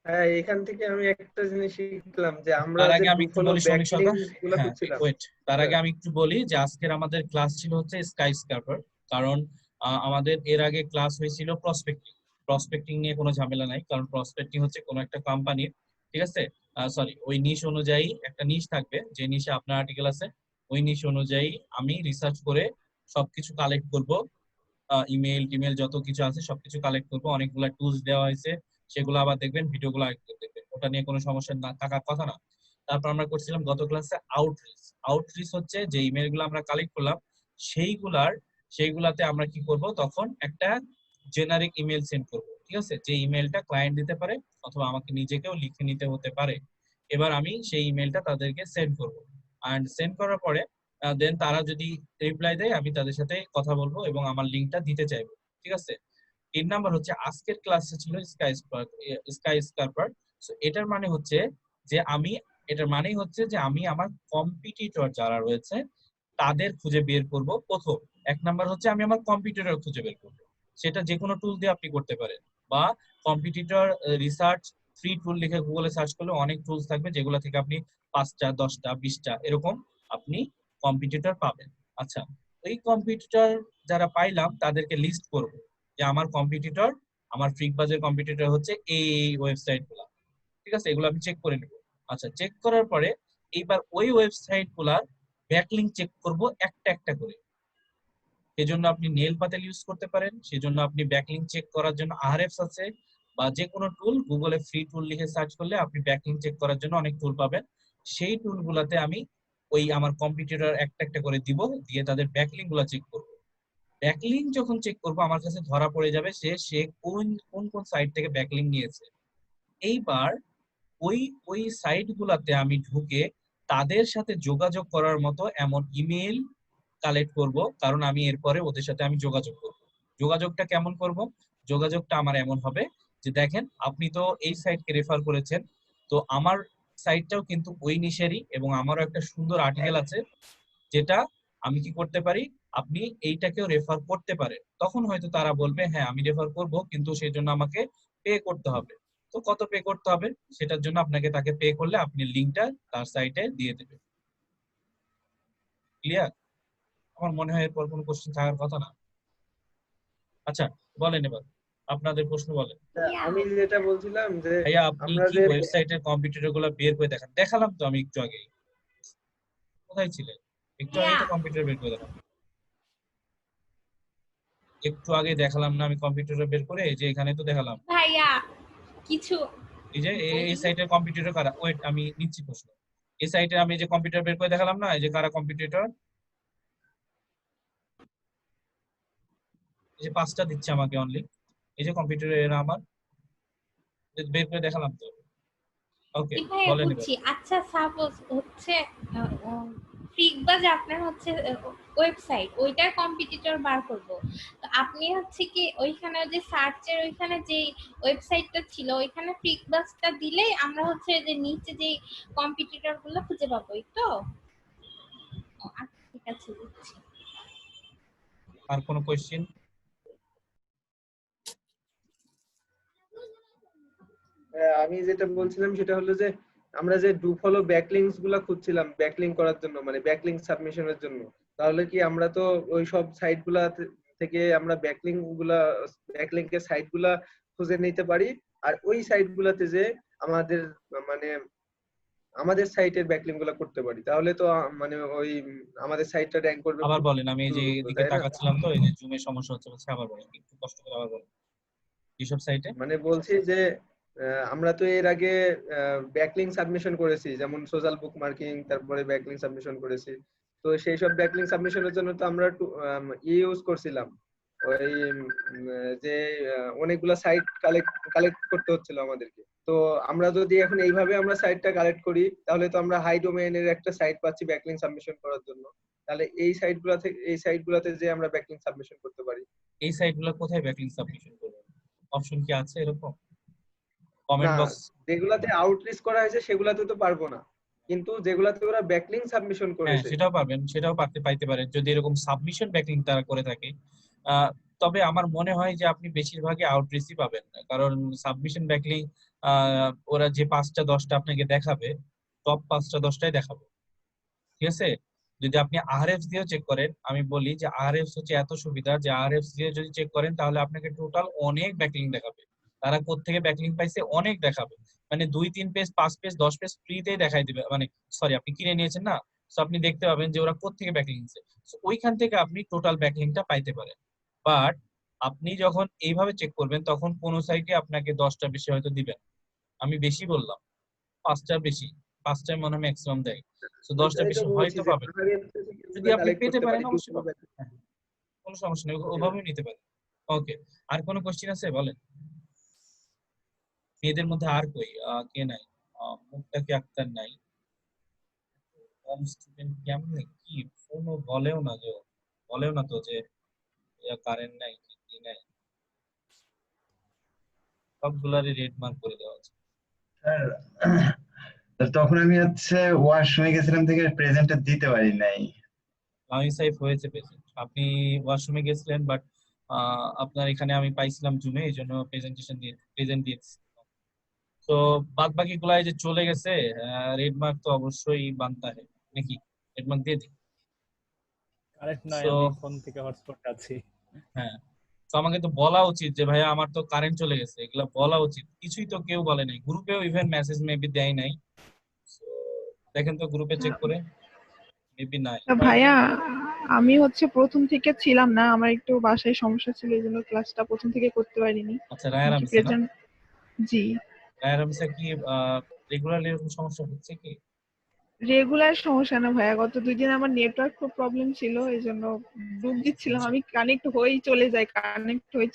হ্যাঁ, এখান থেকে আমি একটা জিনিস শিখলাম যে আমরা তার যে আগে আমি একটু বুফলো বলি শ্রমিক সরকার, ব্যাকলিংক গুলো হ্যাঁ খুঁজছিলাম। ওয়েট, তার আগে আমি একটু বলি যে আজকের আমাদের ক্লাস ছিল হচ্ছে স্কাই স্ক্রাপার। কারণ আমাদের এর আগে ক্লাস হয়েছিল প্রসপেক্টিং নিয়ে কোনো ঝামেলা নাই, কারণ প্রসপেক্টিং হচ্ছে কোনো একটা কোম্পানির, ঠিক আছে, সরি, ওই নিশ অনুযায়ী একটা নিশ থাকবে, যে নিশে আপনার আর্টিকেল আছে, ওই নিশ অনুযায়ী আমি রিসার্চ করে সবকিছু কালেক্ট করব, ইমেল টিমেল যত কিছু আছে সবকিছু কালেক্ট করবো, অনেকগুলো টুলস দেওয়া হয়েছে, সেগুলো আবার দেখবেন, ভিডিওগুলো দেখবেন, ওটা নিয়ে কোনো সমস্যা না থাকার কথা না। তারপর আমরা করছিলাম গত ক্লাসে আউটরিচ হচ্ছে যে ইমেল গুলো আমরা কালেক্ট করলাম, সেইগুলাতে আমরা কি করব, তখন একটা জেনারিক ইমেল সেন্ড করব। ঠিক আছে, যে ইমেলটা ক্লায়েন্ট দিতে পারে অথবা আমাকে নিজেকেও লিখে নিতে হতে পারে। এবার আমি সেই ইমেলটা তাদেরকে সেন্ড করব, এন্ড সেন্ড করার পরে দেন তারা যদি রিপ্লাই দেয় আমি তাদের সাথে কথা বলবো এবং আমার লিংকটা দিতে চাইবো। ঠিক আছে, 3 নাম্বার হচ্ছে আজকের ক্লাসে ছিল স্কাই স্কার্পার। সো এটার মানে হচ্ছে যে আমি আমার কম্পিটিটর যারা রয়েছে তাদের খুঁজে বের করব। প্রথম 1 নাম্বার হচ্ছে আমি আমার কম্পিটিটর খুঁজে বের করব, সেটা যে কোনো টুল দিয়ে আপনি করতে পারেন, বা কম্পিটিটর রিসার্চ ফ্রি টুল লিখে গুগলে সার্চ করলে অনেক টুলস থাকবে, যেগুলো থেকে আপনি 5টা 10টা 20টা এরকম আপনি কম্পিটিটর পাবেন। আচ্ছা, ওই কম্পিটিটর যারা পাইলাম তাদেরকে লিস্ট করব, যে আমার কম্পিটিটর, আমার ফ্রিকবাজের কম্পিটিটর হচ্ছে এই ওয়েবসাইট গুলা। ঠিক আছে, এগুলো আমি চেক করে নেব। আচ্ছা, চেক করার পরে এইবার ওই ওয়েবসাইট গুলার ব্যাকলিংক চেক করব একটা একটা করে। সেজন্য আপনি নেল পাতেল ইউজ করতে পারেন, সেজন্য আপনি ব্যাকলিংক চেক করার জন্য আহরেফস আছে, বা যে কোনো টুল, গুগলে ফ্রি টুল লিখে সার্চ করলে আপনি ব্যাকলিংক চেক করার জন্য অনেক টুল পাবেন। সেই টুলগুলোতে আমি ওই আমার কম্পিটিটর একটা একটা করে দিব, দিয়ে তাদের ব্যাকলিংক গুলো চেক করব। ব্যাকলিংক যখন চেক করব আমার কাছে ধরা পড়ে যাবে সে কোন কোন কোন সাইট থেকে ব্যাকলিংক নিয়েছে। এইবার ওই ওই সাইট গুলাতে আমি ঢুকে তাদের সাথে যোগাযোগ করার মতো এমন ইমেল কালেক্ট করব, কারণ আমি এরপরে ওদের সাথে আমি যোগাযোগ করব। যোগাযোগটা কেমন করব? যোগাযোগটা আমার এমন হবে যে দেখেন আপনি তো এই সাইটকে রেফার করেছেন, তো আমার সাইটটাও কিন্তু ওই নিশেরই এবং আমারও একটা সুন্দর আর্টিকেল আছে, যেটা আমি কি করতে পারি, আপনি এইটাকেও রেফার করতে পারেন। তখন হয়তো তারা বলবে হ্যাঁ আমি রেফার করব, কিন্তু সেই জন্য আমাকে পে করতে হবে। তো কত পে করতে হবে সেটার জন্য আপনাকে তাকে পে করলে আপনি লিংকটা তার সাইটে দিয়ে দেবেন। ক্লিয়ার? আমার মনে হয় এরপর কোনো কোশ্চেন থাকার কথা না। আচ্ছা, বলেন এবার আপনাদের প্রশ্ন বলেন। আমি যেটা বলছিলাম যে ভাইয়া আপনি আমরা কি যে ওয়েবসাইটের কম্পিউটার গুলো বের করে দেখালাম তো আমি একটু আগে, কোথায় ছিলেন? একটু আগে তো কম্পিউটার বের করে দেখালাম, একটু আগে দেখালাম না আমি কম্পিউটার বের করে, এই যে এখানে তো দেখালাম। ভাইয়া কিছু এই যে এই সাইটের কম্পিউটার কারা, ওয়েট আমি নিচ্ছি প্রশ্ন। এই সাইটে আমি যে কম্পিউটার বের করে দেখালাম না, এই যে কারা কম্পিউটার, এই যে 5টা দিচ্ছে আমাকে অনলি, এই যে কম্পিউটারে এরা আমার বের করে দেখালাম তো। ওকে ভাইয়া বলেন এবার। বুঝছি। আচ্ছা সাপোজ হচ্ছে ফ্রিকবাজ আপনার হচ্ছে ওয়েবসাইট, ওইটার কম্পিটিটর বার করব। তো আপনি হচ্ছে কি ওইখানে যে সার্চের ওইখানে যে ওয়েবসাইটটা ছিল ওইখানে ফ্রিকবাজটা দিলেই আমরা হচ্ছে যে নিচে যে কম্পিটিটর গুলো খুঁজে পাবো, এই তো? ও, আচ্ছা, ঠিক আছে, বুঝছি। আর কোনো কোয়েশ্চেন? আমি যেটা বলছিলাম সেটা হলো যে আমরা যে ডু ফলো ব্যাকলিংকস গুলা খুঁজছিলাম ব্যাকলিংক করার জন্য, মানে ব্যাকলিংক সাবমিশনের জন্য, তাহলে কি আমরা তো ওই সব সাইট গুলা থেকে আমরা ব্যাকলিংকের সাইট গুলা খুঁজে নিতে পারি, আর ওই সাইট গুলাতে যে আমাদের মানে আমাদের সাইটের ব্যাকলিংক গুলা করতে পারি, তাহলে তো মানে ওই আমাদের সাইটটা র্যাঙ্ক করবে আবার খুব বলেন, আমি এই যে দ্রুত, এদিকে তাই না? তাকাচ্ছিলাম তো, এই যে জুমে সমস্যা হচ্ছে বলছে, আবার বলেন, একটু কষ্ট করে আবার বলেন। কিসব সাইটে? মানে বলছি যে আমরা তো এর আগে ব্যাকলিংক সাবমিশন করেছি, যেমন সোশ্যাল বুক মার্কিং, তারপরে ব্যাকলিংক সাবমিশন করেছি। তো সেই সব ব্যাকলিংক সাবমিশনের জন্য তো আমরা ইউজ করছিলাম ওই যে অনেকগুলা সাইট কালেক্ট করতে হচ্ছিল আমাদেরকে। তো আমরা যদি এখন এইভাবে আমরা সাইটটা কালেক্ট করি, তাহলে তো আমরা হাই ডোমেইনের একটা সাইট পাচ্ছি ব্যাকলিংক সাবমিশন করার জন্য। তাহলে এই সাইটগুলোতে যে আমরা ব্যাকলিংক সাবমিশন করতে পারি। এই সাইটগুলো কোথায় ব্যাকলিংক সাবমিশন করবেন? অপশন কি আছে এরকম? না, কমেন্ট বক্স? যেগুলাতে আউটরিচ করা হয়েছে সেগুলাতে তো পারবো না, কিন্তু যেগুলাতে ওরা ব্যাকলিংক সাবমিশন হ্যাঁ, করেছে। সেটাও পারবেন, সেটাও পাইতে পারেন যদি এরকম সাবমিশন ব্যাকলিংক তারা করে থাকে। তবে আমার মনে হয় যে আপনি বেশিরভাগই আউটরিচই পাবেন, কারণ সাবমিশন ব্যাকলিংক ওরা যে 5টা 10টা আপনাকে দেখাবে, টপ 5টা 10টাই দেখাবে, ঠিক আছে? যদি আপনি আরএফস দিয়েও চেক করেন, আমি বলি যে আরএফস হচ্ছে এত সুবিধা যে আরএফস দিয়ে যদি চেক করেন তাহলে আপনাকে টোটাল অনেক ব্যাকলিংক দেখাবে। তারা কোত্থেকে ব্যাকলিংক পাইছে অনেক দেখাবে, মানে 2-3 পেজ 5 পেজ 10 পেজ ফ্রিতেই দেখাই দিবে, মানে সরি আপনি কিনে নিয়েছেন না, তো আপনি দেখতে পাবেন যে ওরা কোত্থেকে ব্যাকলিংক দিচ্ছে, তো ওইখান থেকে আপনি টোটাল ব্যাকলিংকটা পাইতে পারেন। বাট আপনি যখন এইভাবে চেক করবেন তখন কোন সাইটে আপনাকে 10টা বেশি হয়তো দিবেন, আমি বেশি বললাম, 5টার বেশি, 5টায় মনে হয় ম্যাক্সিমাম দেয়, তো 10টা ওইটাই তো বেশি বলছি হয়তো যে পাবেন। পাহাড়ি যদি আপনি কালেক্ট পেতে করতে পারেন পারি অবশ্যই পাবেন। হ্যাঁ, কোনো সমস্যা নেই, ওভাবেই নিতে পারেন। ওকে, আর কোনো কোশ্চেন আছে বলেন। মেয়েদের মধ্যে আর কই কে নাই? মুক্তাকি আক্তার নাই। কম স্টুডেন্ট কেমনে কি? ফোনও বলেও না তো যে কারেন্ট নাই কি নাই, সবগুলারই রেড মার্ক করে দেওয়া আছে। স্যার, তো তখন আমি হচ্ছে ওয়াশরুমে গেছিলাম থেকে প্রেজেন্টটা দিতে পারি নাই। লাউইং সাইফ হয়েছে পেশেন্ট, আপনি ওয়াশরুমে গেছিলেন, বাট আপনার এখানে আমি পাইছিলাম জুমে, এই জন্য প্রেজেন্ট দিয়েছি। তো বাদ বাকি গুলাই যে চলে গেছে, রেড মার্ক তো অবশ্যই বানতে হয় নাকি, রেড মার্ক দিয়ে দিই। কারেন্ট নাই, তো আমি ফোন থেকে হটস্পট আছি। হ্যাঁ, তো আমাকে তো বলা উচিত যে ভাইয়া আমার তো কারেন্ট চলে গেছে, এগুলা বলা উচিত, কিছুই তো কেউ বলে নাই, গ্রুপেও ইভেন মেসেজ মেবি দেয় নাই। So, দেখেন তো গ্রুপে চেক করে, মেবি নাই। ভাইয়া, আমি হচ্ছে প্রথম থেকে ছিলাম না, আমার একটু বাসায় সমস্যা ছিল, এই জন্য ক্লাসটা প্রথম থেকে করতে পারিনি। আচ্ছা, রায়ার কি আমিসা না? প্রেজেন্ট? জি, রায়ার আমিসা কি রেগুলারলি এরকম সমস্যা হচ্ছে কি? রেগুলার সমস্যা না ভাইয়া, গত 2 দিন আমার নেটওয়ার্ক খুব প্রবলেম ছিল, এই জন্য ডুব দিচ্ছিলাম, আচ্ছা, আমি কানেক্ট হয়ে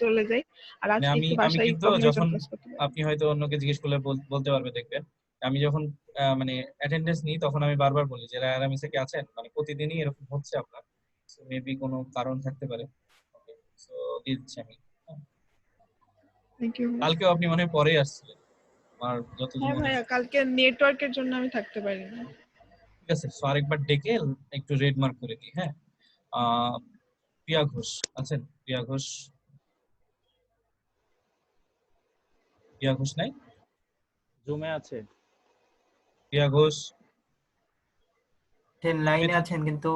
চলে যাই, আর মানে আজকে আমি একটু আমি বাসায় কিন্তু প্রবলেমের জন্য যখন, ক্লাস করতে পারিনি। আপনি হয়তো অন্যকে জিজ্ঞেস করলে বলতে পারবে, দেখবেন আমি যখন মানে অ্যাটেন্ডেন্স নিই তখন আমি বারবার বলি যে রায়ার আমিসা কি আছেন, মানে প্রতিদিনই এরকম হচ্ছে আপনার, মেবি কোনো কারণ থাকতে পারে। ওকে, সো দিয়ে দিচ্ছি আমি। হ্যাঁ, থ্যাংক ইউ। কালকেও আপনি মনে হয় পরেই আসছিলেন আমার যতদূর হ্যাঁ মনে ভাইয়া, আছে। কালকে নেটওয়ার্কের জন্য আমি থাকতে পারিনি। ঠিক আছে, সো আরেকবার ডেকে একটু রেড মার্ক করে দিই। হ্যাঁ, আহ প্রিয়া ঘোষ আছেন? প্রিয়া ঘোষ নাই? জুমে আছে। প্রিয়া ঘোষ লাইনে আছেন কিন্তু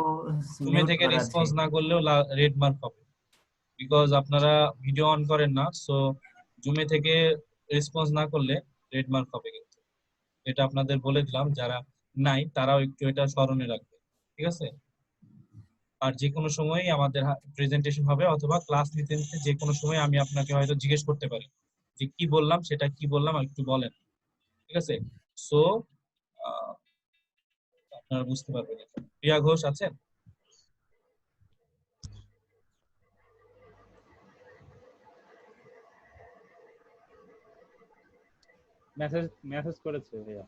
তুমি মিউট থেকে করা আছে। রেসপন্স না করলেও রেড মার্ক পাবে, বিকজ আপনারা ভিডিও অন করেন না, সো জুমে থেকে রেসপন্স না করলে রেড মার্ক হবে কিন্তু, এটা আপনাদের বলে দিলাম, যারা নাই তারাও একটু এটা স্মরণে রাখবে, ঠিক আছে? আর যে কোনো সময় আমাদের প্রেজেন্টেশন হবে অথবা ক্লাস নিতে নিতে যে কোনো সময় আমি আপনাকে হয়তো জিজ্ঞেস করতে পারি যে কি বললাম, সেটা কি বললাম একটু বলেন, ঠিক আছে? সো আপনারা বুঝতে পারবেন এটা। প্রিয়া ঘোষ আছেন? মেসেজ করেছে ভাইয়া।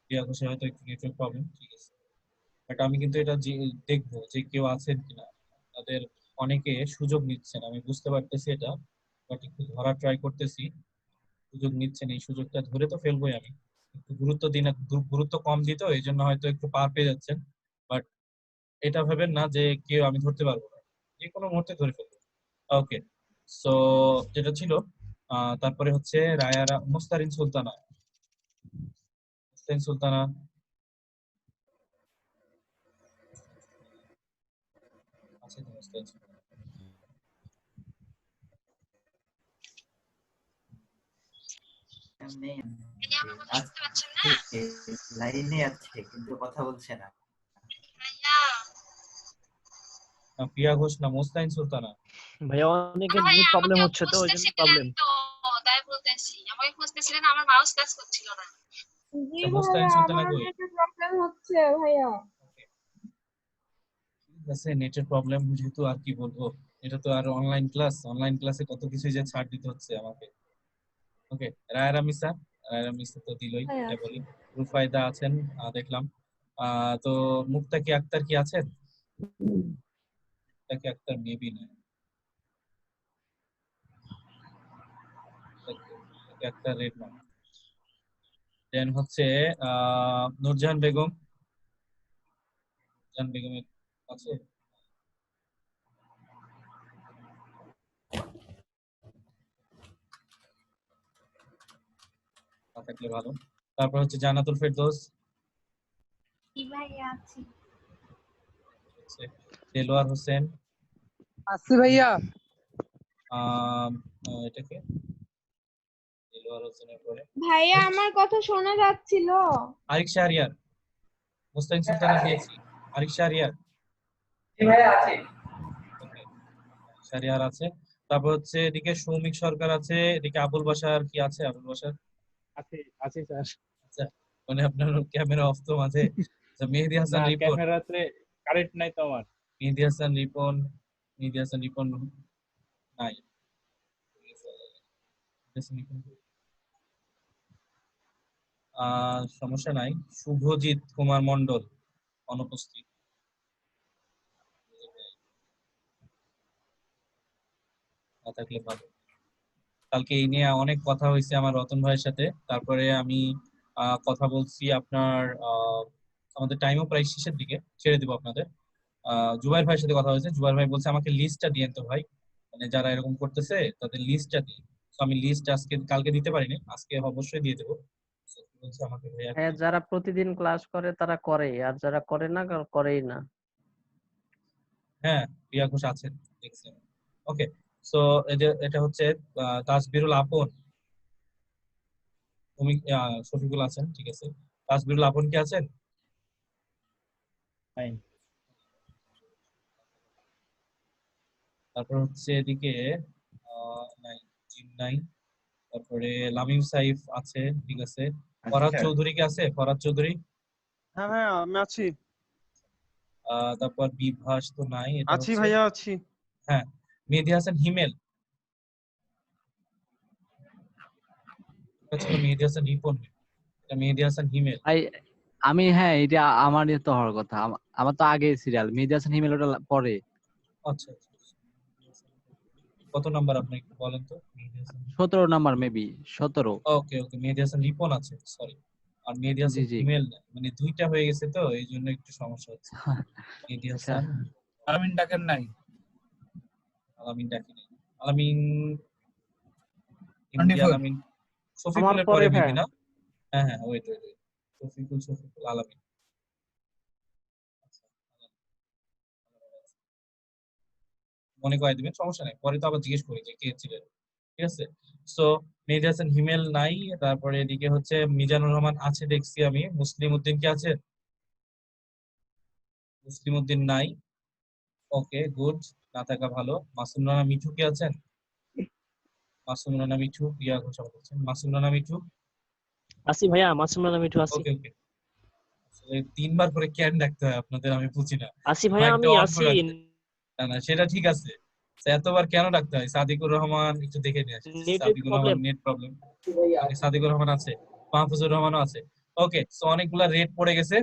প্রিয়া ঘোষের হয়তো একটু নেটওয়ার্ক প্রবলেম, ঠিক আছে। বাট আমি কিন্তু এটা দেখবো যে কেউ আছেন কিনা, তাদের অনেকে সুযোগ নিচ্ছেন, আমি বুঝতে পারতেছি এটা, বাট একটু ধরার ট্রাই করতেছি। সুযোগ নিচ্ছেন, এই সুযোগটা ধরে তো ফেলবোই আমি। একটু গুরুত্ব দিন, গুরুত্ব কম দিত, এই জন্য হয়তো একটু পার পেয়ে যাচ্ছেন। বাট এটা ভাবেন না যে কেউ আমি ধরতে পারবো না, যে কোনো মুহূর্তে ধরে ফেলবো। ওকে, সো যেটা ছিল তারপরে হচ্ছে রায়ারা মুস্তারিন সুলতানা। মুস্তারিন সুলতানা আছে তো? মুস্তারিন সুলতানা নেই, লাইনে আছে কিন্তু কথা বলছে না। প্রিয়া ঘোষ না মুস্তারিন সুলতানা? ভাইয়া অনেকের নেট প্রবলেম হচ্ছে তো ওই জন্য প্রবলেম। তাই বলতেছি, আমাকে খুঁজতেছিলেন, আমার মাউস কাজ করছিল না। জি মুস্তারিন ভাইয়া, সুলতানা আমার কই? নেটের প্রবলেম হচ্ছে ভাইয়া। ঠিক আছে, নেটের প্রবলেম যেহেতু, আর কি বলবো, এটা তো আর অনলাইন ক্লাস, অনলাইন ক্লাসে কত কিছু যে ছাড় দিতে হচ্ছে আমাকে। ওকে, রায়রা মিসা, রায়রা মিসা তো দিলই, হ্যাঁ, এটা বলি। রুফায়দা আছেন, দেখলাম। তো মুক্তাকি আক্তার কি আছেন? মুক্তাকি আক্তার মেবি না, মুক্তাকি আক্তার রেড না। দেন হচ্ছে নূরজাহান বেগম, নূরজাহান বেগমের আছে? না থাকলে ভালো। তারপর হচ্ছে জান্নাতুল ফেরদৌস, জি ভাইয়া আছি। হচ্ছে দেলোয়ার হোসেন, আছি ভাইয়া। এটাকে দেলোয়ার হোসেনের পরে ভাইয়া আমার কথা শোনা যাচ্ছিল? আরিক শাহরিয়ার। মুস্তাকিন সুলতানা পেয়েছি, আরিক শাহরিয়ার। আছে। ওকে, শাহরিয়ার আছে। তারপর হচ্ছে এদিকে সৌমিক সরকার আছে, এদিকে আবুল বাশার কি আছে? আবুল বাশার আছে আছে স্যার। আচ্ছা, মানে আপনার ক্যামেরা অফ তো মাঝে। আচ্ছা, মেহেদী হাসান না, রিপন, ক্যামেরাতে কারেন্ট নাই তো আমার। মেহেদী হাসান রিপন, মেহেদী হাসান রিপন নাই। সমস্যা নাই। শুভজিৎ কুমার মন্ডল অনুপস্থিত। না থাকলে ভালো। কালকে এই নিয়ে অনেক কথা হয়েছে আমার রতন ভাইয়ের সাথে, তারপরে আমি কথা বলছি আপনার আমাদের টাইমও প্রায় শেষের দিকে, ছেড়ে দিব আপনাদের। জুবাইর ভাইয়ের সাথে কথা হয়েছে, জুবাইর ভাই বলছে আমাকে লিস্টটা দিয়েন তো ভাই, মানে যারা এরকম করতেছে তাদের লিস্টটা দিই। তো আমি লিস্ট আজকে কালকে দিতে পারিনি, আজকে অবশ্যই দিয়ে দেবো। বলছে আমাকে ভাইয়া হ্যাঁ, যারা প্রতিদিন ক্লাস করে তারা করে, আর যারা করে না করেই না। হ্যাঁ, প্রিয়া ঘোষ আছেন দেখছেন। ওকে, সো এটা হচ্ছে তাসবিরুল আপন, তুমি শফিকুল আছেন, ঠিক আছে। তাসবিরুল আপন কি আছেন? নাই। তারপর হচ্ছে এদিকে নাই, জিম নাই। তারপরে লামিম সাইফ আছে, ঠিক আছে। ফরহাদ চৌধুরী কি আছে? ফরহাদ চৌধুরী? হ্যাঁ ভাইয়া আমি আছি। তারপর বিভাস তো নাই, এটা আছি হচ্ছে ভাইয়া আছি। হ্যাঁ। মেহেদী হাসান হিমেল, এটা ছিল মেহেদী হাসান রিপন, এটা মেহেদী হাসান হিমেল। আমি হ্যাঁ, এটা আমারই তো হওয়ার কথা, আমার তো আগে সিরিয়াল, মেহেদী হাসান হিমেল ওটা পরে। আচ্ছা, কত নাম্বার আপনি একটু বলেন তো? 17 নাম্বার মেবি, 17। ওকে ওকে, মেহেদী হাসান রিপন আছে, সরি। আর মেহেদী হাসান হিমেল মানে দুইটা হয়ে গেছে, তো এই জন্য একটু সমস্যা হচ্ছে। মেহেদী হাসান আলামিন ডাকেন নাই? আলামিন ডাকি নাই। আলামিন আলামিন আমার শফিকুলের পরে পরে ভাই। মেবি না? হ্যাঁ হ্যাঁ, ওয়েট শফিকুল আলামিন। মনে করাই দিবেন, সমস্যা নাই, পরে তো আবার জিজ্ঞেস করি যে কে ছিলেন, ঠিক আছে। সো মেহেদী হাসান হিমেল নাই। তারপরে এদিকে হচ্ছে মিজানুর রহমান আছে দেখছি আমি। মুসলিম উদ্দিন কি আছে? মুসলিম উদ্দিন নাই। ওকে গুড, না থাকা ভালো। মাসুম রানা মিঠু কি আছেন? মাসুম রানা মিঠু, প্রিয়া ঘোষ বলছেন। মাসুম রানা মিঠু আসি ভাইয়া, মাসুম রানা মিঠু আসি। ওকে ওকে, তিনবার করে ক্যান ডাকতে হয় আপনাদের, আমি বুঝি না। আসি ভাইয়া, আমি আসি। না না, সেটা ঠিক আছে, এতবার কেন ডাকতে হয়? সাদিকুর রহমান একটু দেখে নিয়ে আসি। Sadikur Rahman net problem. সাদিকুর রহমান আছে, মাহফুজুর রহমানও আছে। ওকে, সো অনেকগুলা রেট পড়ে গেছে।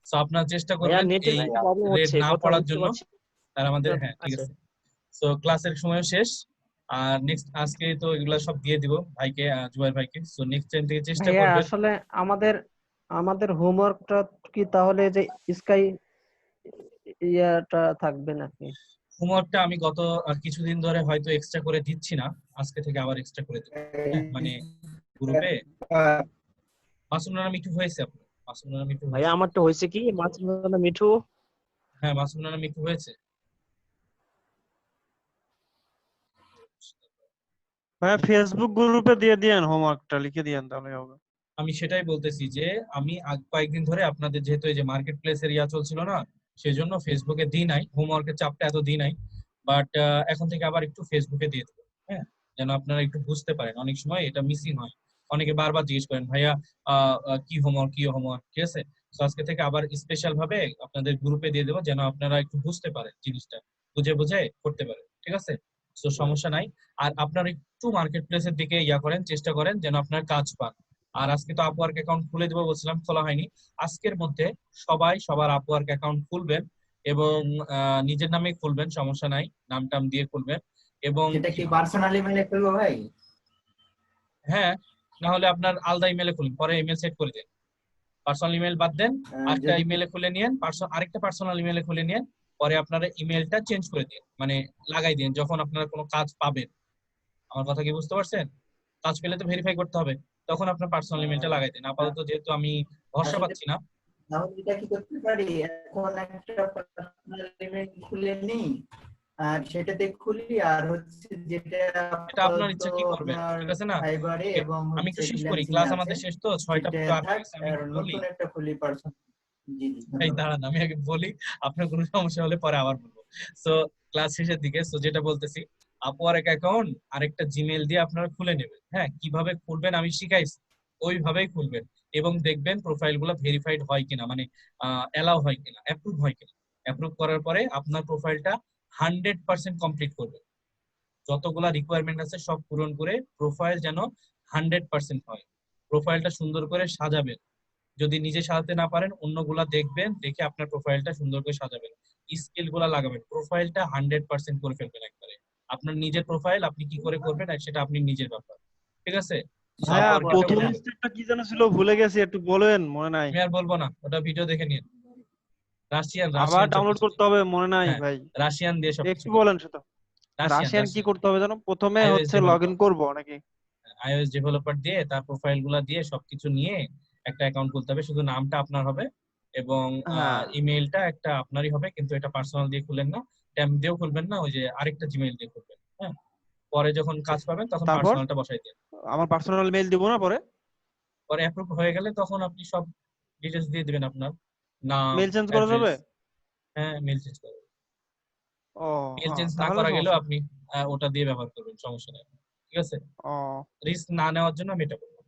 সো আপনারা চেষ্টা ভাইয়া করবেন নেটের এই একটু প্রবলেম রেড হচ্ছে, না কথা পড়ার বুঝতে জন্য। পারছি আর আমাদের না। হ্যাঁ ঠিক আচ্ছা আছে। সো ক্লাসের সময় শেষ, আর নেক্সট আজকে তো এগুলা সব দিয়ে দিব ভাইকে, জুবাইর ভাইকে। সো নেক্সট টাইম থেকে চেষ্টা ভাইয়া করবেন। আসলে আমাদের আমাদের হোমওয়ার্কটা কি তাহলে যে স্কাই ইয়াটা থাকবে নাকি? হোমওয়ার্কটা আমি গত কিছুদিন ধরে হয়তো এক্সট্রা করে দিচ্ছি না, আজকে থেকে আবার এক্সট্রা করে দেব। হ্যাঁ মানে গ্রুপে মাসুম নানা মিঠু হয়েছে আপনার? মাসুম নানা মিঠু ভাইয়া হয়েছে? আমারটা হয়েছে কি মাসুম নানা মিঠু? হ্যাঁ মাসুম নানা মিঠু হয়েছে। ভাইয়া ফেসবুক গ্রুপে দিয়ে দিয়েন, হোমওয়ার্কটা লিখে দিয়েন তাহলে হবে। আমি সেটাই বলতেছি যে আমি কয়েকদিন ধরে আপনাদের যেহেতু এই যে মার্কেট প্লেসের ইয়া চলছিল না, সেজন্য ফেসবুকে দিই নাই, হোমওয়ার্কের চাপটা এত দিই নাই। বাট এখন থেকে আবার একটু ফেসবুকে দিয়ে দেবো। হ্যাঁ যেন আপনারা একটু বুঝতে পারেন, অনেক সময় এটা মিসিং হয়। অনেকে বারবার জিজ্ঞেস করেন ভাইয়া কি হোমওয়ার্ক, ঠিক আছে? তো আজকে থেকে আবার স্পেশাল ভাবে আপনাদের গ্রুপে দিয়ে দেবো, যেন আপনারা একটু বুঝতে পারেন জিনিসটা, বুঝে বুঝে করতে পারেন, ঠিক আছে? তো সমস্যা নাই। আর আপনারা একটু মার্কেট প্লেসের দিকে ইয়া করেন, চেষ্টা করেন যেন আপনার কাজ পান। আর আজকে তো আপওয়ার্ক অ্যাকাউন্ট খুলে দেবো বলছিলাম, খোলা হয়নি। আজকের মধ্যে সবাই সবার আপওয়ার্ক অ্যাকাউন্ট খুলবেন এবং নিজের নামে খুলবেন, সমস্যা নাই, নাম টাম দিয়ে খুলবেন। এবং সেটা কি পার্সোনালি মেলে খুলবো ভাই? হ্যাঁ না হলে আপনার আলাদা ইমেলে খুলুন, পরে ইমেল সেট করে দেন। পার্সোনাল ইমেল বাদ দেন, আরেকটা যদি ইমেলে খুলে নিয়েন, আরেকটা পার্সোনাল ইমেলে খুলে নিয়েন। পরে আপনারা ইমেলটা চেঞ্জ করে দিন, মানে লাগাই দিন যখন আপনারা কোনো কাজ পাবেন। আমার কথা কি বুঝতে পারছেন? কাজ পেলে তো ভেরিফাই করতে হবে, তখন আপনার পার্সোনাল ইমেলটা লাগাই দিন। আপাতত যেহেতু আমি ভরসা আসলে পাচ্ছি না। তাহলে এটা কি করতে পারি, এখন একটা পার্সোনাল ইমেল খুলে নিই আর সেটাতে খুলি, আর হচ্ছে যেটা এটা আপনার আপাতত ইচ্ছা কি করবেন, আপনার ঠিক আছে না? ফাইবারে ওকে, এবং আমি হচ্ছে একটু শেষ করি, ফ্রিল্যান্সিং ক্লাস আছে আমাদের শেষ তো, 6টা সেটা মতো আটকে থাক, গেছে, আমি আর একটু বলি। নতুন একটা খুলি পার্সোনাল। জি জি এই ধন্যবাদ। দাঁড়ান আমি আগে বলি, আপনার কোনো সমস্যা হলে পরে আবার বলবো। সো ক্লাস শেষের দিকে, সো যেটা বলতেছি, আপওয়ার্ক অ্যাকাউন্ট আরেকটা জিমেল দিয়ে আপনারা খুলে নেবেন। হ্যাঁ কিভাবে খুলবেন আমি শিখাইছি, ওইভাবেই খুলবেন। এবং দেখবেন প্রোফাইল গুলো ভেরিফাইড হয় কিনা, মানে এলাও হয় কিনা, অ্যাপ্রুভ হয় কিনা। অ্যাপ্রুভ করার পরে আপনার প্রোফাইলটা 100% কমপ্লিট করবেন। যতগুলা রিকোয়ারমেন্ট আছে সব পূরণ করে প্রোফাইল যেন 100% হয়। প্রোফাইলটা সুন্দর করে সাজাবেন। যদি নিজে সাজাতে না পারেন অন্যগুলা দেখবেন, দেখে আপনার প্রোফাইলটা সুন্দর করে সাজাবেন, স্কিল গুলা লাগাবেন, প্রোফাইলটা 100% করে ফেলবেন একবারে। আপনার নিজের প্রোফাইল আপনি কি করে করবেন আর সেটা আপনি নিজের ব্যাপার, ঠিক আছে? ভাইয়া আপওয়ার্কে এটা প্রথম করবেন। স্টেপটা কি যেন ছিল, ভুলে গেছি, একটু বলেন, মনে নাই। আমি আর বলবো না, ওটা ভিডিও দেখে নিন। রাশিয়ান আবার রাশিয়ান ডাউনলোড সবকিছু করতে হবে, মনে নাই হ্যাঁ ভাই। রাশিয়ান দিয়ে সবকিছু একটু করবেন। বলেন সেটা। রাশিয়ান রাশিয়ান কি করতে হবে জানো? প্রথমে iOS হচ্ছে লগ ডেভেলপার, ইন করবো নাকি? iOS ডেভেলপার দিয়ে তার প্রোফাইল গুলা দিয়ে সবকিছু নিয়ে একটা অ্যাকাউন্ট খুলতে হবে। শুধু নামটা আপনার হবে এবং হ্যাঁ ইমেইলটা একটা আপনারই হবে, কিন্তু এটা পার্সোনাল দিয়ে খুলবেন না, ট্যাম্প দিয়েও খুলবেন না, ওই যে আরেকটা জিমেইল দিয়ে খুলবেন। হ্যাঁ পরে যখন কাজ পাবেন তখন তারপর পার্সোনালটা বসাই দিন। আমার পার্সোনাল মেইল দিব না পরে? পরে অ্যাপ্রুভ হয়ে গেলে তখন আপনি সব ডিটেইলস দিয়ে দিবেন, আপনার নাম, মেইল চেঞ্জ করা অ্যাড্রেস। যাবে? হ্যাঁ মেইল চেঞ্জ করবেন। ও মেইল হ্যাঁ চেঞ্জ না তাহলে করা গেলেও সমস্যা নেই। আপনি ওটা দিয়ে ব্যবহার করবেন, সমস্যা নেই, ঠিক আছে? ও রিস্ক না নেওয়ার জন্য আমি এটা বলবো।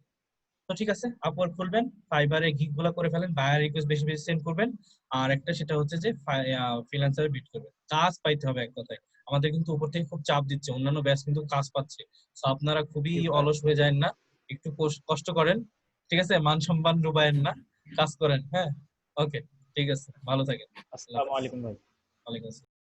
তো ঠিক আছে, আপওয়ার্ক খুলবেন, ফাইবারে গিগ গুলা করে ফেলেন, বায়ার রিকোয়েস্ট বেশি বেশি সেন্ড করবেন। আর একটা সেটা হচ্ছে যে ফ্রিল্যান্সারে বিট করবেন, কাজ পাইতে হবে এক কথায়। আমাদের কিন্তু উপর থেকে খুব চাপ দিচ্ছে, অন্যান্য ব্যাচ কিন্তু কাজ পাচ্ছে। তো আপনারা খুবই অলস হয়ে যায় না, একটু কষ্ট করেন, ঠিক আছে? মান সম্মান ডুবায়েন না, কাজ করেন। হ্যাঁ ওকে ঠিক আছে, ভালো থাকেন। আসসালামু আলাইকুম ভাই। ওয়ালাইকুম আসসালাম।